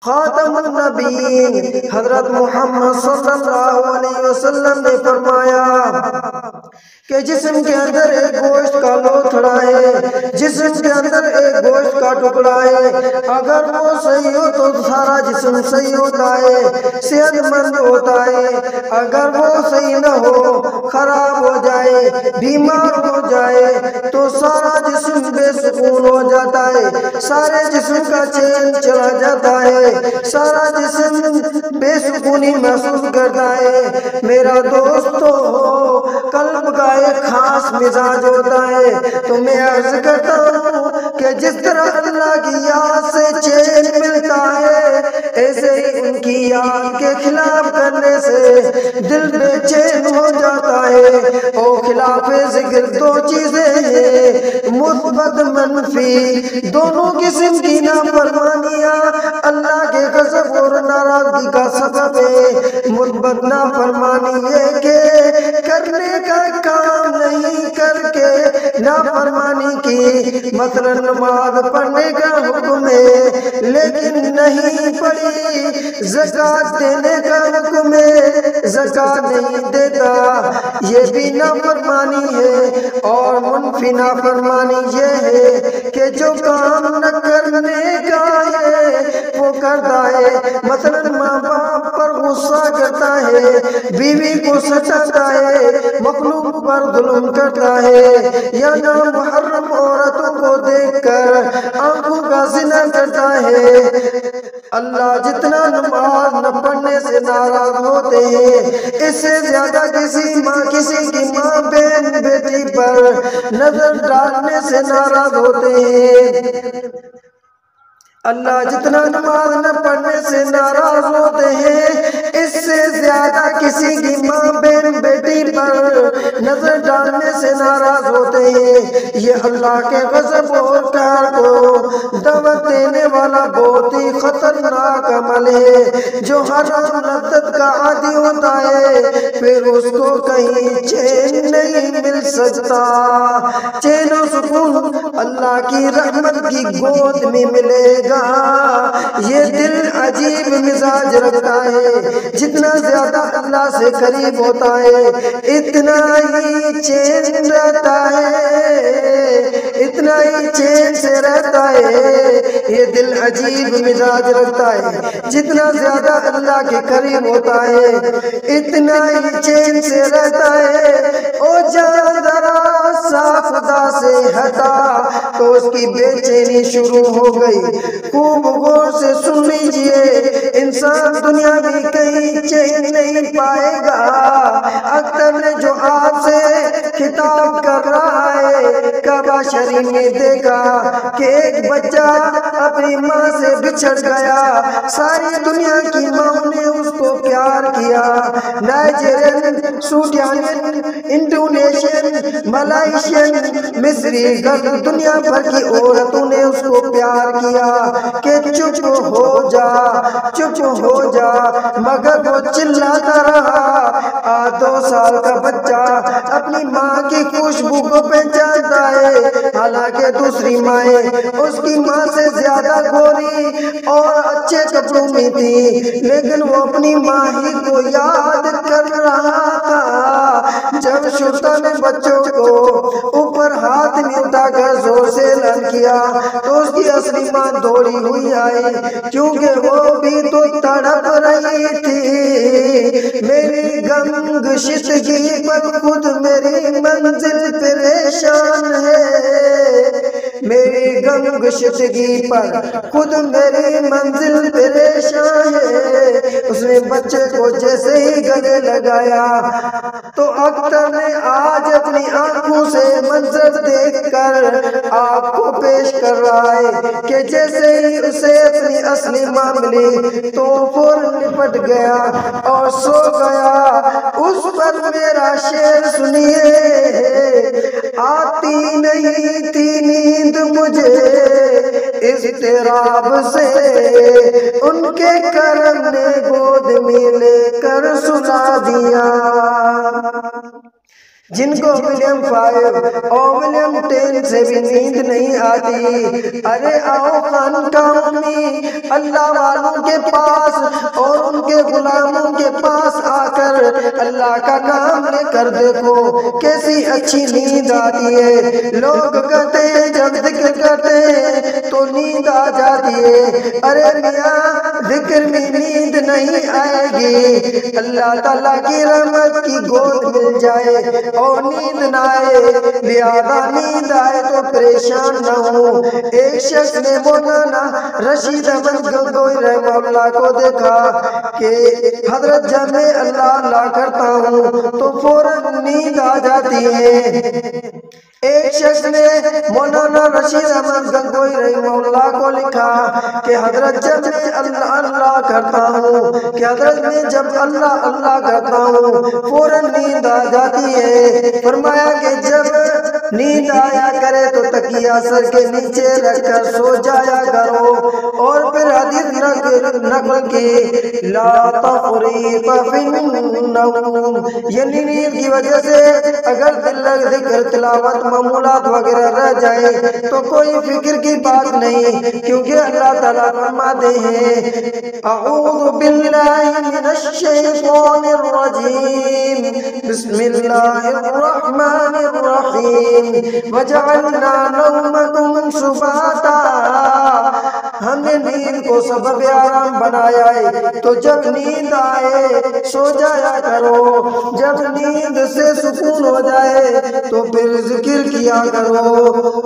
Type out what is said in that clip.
خاتم النبیین حضرت محمد صلی اللہ علیہ وسلم نے فرمایا کہ جسم کے اندر ایک گوشت کا لوتھڑا ہے، جسم کے اندر ایک گوشت کا ٹکڑا ہے، اگر وہ صحیح ہو تو سارا جسم صحیح ہوتا ہے، صحت مند ہوتا ہے، اگر وہ صحیح نہ ہو، خراب ہو جائے، بیمار ہو جائے تو سارا جسم بے سکون ہو جاتا ہے، سارے جسم کا چین چلا جاتا ہے، سارا جسم بے سکونی محسوس کرتا ہے۔ میرا دوستو، قلب کا ایک خاص مزاج ہوتا ہے، تو میں عرض کرتا ہوں کہ جس طرح اللہ کی یاد سے چین ملتا ہے، ایسے ہی ان کی یاد کے خلاف کرنے سے دل بے چین ہو جاتا ہے۔ اور خلاف ذکر دو چیزیں ہیں، مثبت منفی، دونوں قسم کی نافرمانیاں اللہ کے غضب اور ناراضگی کا سبب ہے۔ مثبت نافرمانی یہ کہ کرنے کا کام نہیں کر کے نافرمانی کی، مثلا نماز پڑھنے کا حکم ہے لیکن نہیں پڑھی، زکوٰۃ دینے کا حکم ہے زکوٰۃ نہیں دیتا، یہ بھی نافرمانی ہے۔ اور منفی نافرمانی یہ ہے کہ جو کام نہ کرنے کا ہے وہ کرتا ہے، مثلا ماں باپ پر غصہ کرتا ہے، بیوی کو ستاتا ہے، مخلوق پر ظلم کرتا ہے، یا نامحرم عورتوں کو دیکھ کر آنکھوں کا زنا کرتا ہے۔ اللہ جتنا نماز نہ پڑھنے سے ناراض ہوتے ہیں، اس سے زیادہ کسی کی ماں بہن بیٹی پر نظر ڈالنے سے ناراض ہوتے ہیں۔ اللہ جتنا نماز نہ پڑھنے سے ناراض ہوتے ہیں، اس سے زیادہ کسی کی ماں بہن بیٹی پر نظر ڈالنے سے ناراض ہوتے ہیں۔ یہ اللہ کے غضب اور قہر کو دعوت دینے والا بہت ہی خطرناک عمل ہے۔ جو ہر لذت کا عادی ہوتا ہے پھر اس کو کہیں چین نہیں مل سکتا۔ چین و سکون اللہ کی رحمت کی گود میں ملے گا۔ یہ دل عجیب مزاج رکھتا ہے، جتنا زیادہ اللہ سے قریب ہوتا ہے اتنا ہی چین رہتا ہے، اتنا ہی چین سے رہتا ہے۔ یہ دل عجیب مزاج رکھتا ہے، جتنا زیادہ اللہ کے قریب ہوتا ہے اتنا ہی چین سے رہتا ہے۔ او جان ذرا سا خدا سے ہٹا تو اس کی بے چینی شروع ہو گئی۔ خوب غور سے سن لیجئے، انسان دنیا میں کہیں چین نہیں پائے گا۔ اختر نے جو آپ سے خطاب کر رہا ہے، کعبہ شریف میں دیکھا کہ ایک بچہ اپنی ماں سے بچھڑ گیا، ساری دنیا کی ماں نے اس کو پیار کیا، نائجیرین، سوڈانین، انڈونیشین، ملائیشین، مصری، دنیا بھر کی عورتوں نے اس کو پیار کیا کہ چپ ہو جا، چپ ہو جا، مگر وہ چلاتا رہا۔ 2 سال کا بچہ اپنی ماں کی خوشبو کو پہچانتا ہے، حالانکہ دوسری مائیں اس کی ماں سے زیادہ گوری اور اچھے کپڑوں میں تھی، لیکن وہ اپنی ماں ہی کو یاد کر رہا تھا۔ جب شرطا نے بچوں کو اوپر ہاتھ میں اٹھا کر زور سے اعلان کیا تو اس کی اصلی ماں دوڑی ہوئی آئی، کیونکہ وہ بھی تو تڑپ رہی تھی۔ میری غم گشتگی پر خود میری منزل پریشان ہے، میری غم گشتگی پر خود میری منزل پریشان ہے۔ اس نے بچے کو جیسے ہی گلے لگایا تو اختر نے آج اپنی آنکھوں سے منظر دیکھ کر آپ کو پیش کر رہا ہے کہ جیسے ہی اسے اپنی اصلی ماں ملی تو فوراً لپٹ گیا اور سو گیا۔ اس پر میرا شعر سنیے، آتی نہیں تھی نیند مجھے اضطراب سے، ان کے کرم نے گود میں لے کر سلا دیا۔ جن کو ولیم 5 اور ولیم ٹرین سے بھی نیند نہیں آتی۔ ارے آؤ خانقاہوں میں اللہ والوں کے پاس اور ان کے غلاموں کے پاس آ کر اللہ کا نام لے کر دیکھو کیسی اچھی نیند آتی ہے۔ لوگ کہتے ہیں جب ذکر کرتے ہیں تو نیند آ جاتی ہے۔ ارے میاں ذکر میں نیند نہیں آئے گی، اللہ تعالیٰ کی رحمت کی گود مل جائے اور نیند نہ آئے، لہذا نیند آئے تو پریشان نہ ہو۔ ایک شخص نے مولانا رشید احمد گنگوئی رحمہ اللہ کو دیکھا کہ حضرت جب میں اللہ اللہ کرتا ہوں تو فوراً نیند آ جاتی ہے۔ ایک شخص نے مولانا رشید احمد گنگوئی رحمہ اللہ کو لکھا کہ حضرت جب میں اللہ اللہ کرتا ہوں کہ حضرت میں جب اللہ اللہ کرتا ہوں فوراً نیند آ جاتی ہے۔ فرمایا کہ جب نیند آیا کرے تو تکیہ سر کے نیچے رکھ کر سو جایا کرو، اور پھر حدیث نقل کی لا تفریط فی النوم، یعنی نیند کی وجہ سے اگر دل لگ ذکر تلاوت معمولات وغیرہ رہ جائے تو کوئی فکر کی بات نہیں، کیونکہ اللہ تعالیٰ فرماتے ہیں اعوذ باللہ من الشیطان الرجیم بسم اللہ الرحمن الرحیم وجعلنا نومکم سباتا، ہم نے نیند کو سبب آرام بنایا ہے تو جب نیند آئے سو جایا کرو، جب نیند سے سکون ہو جائے تو پھر ذکر کیا کرو۔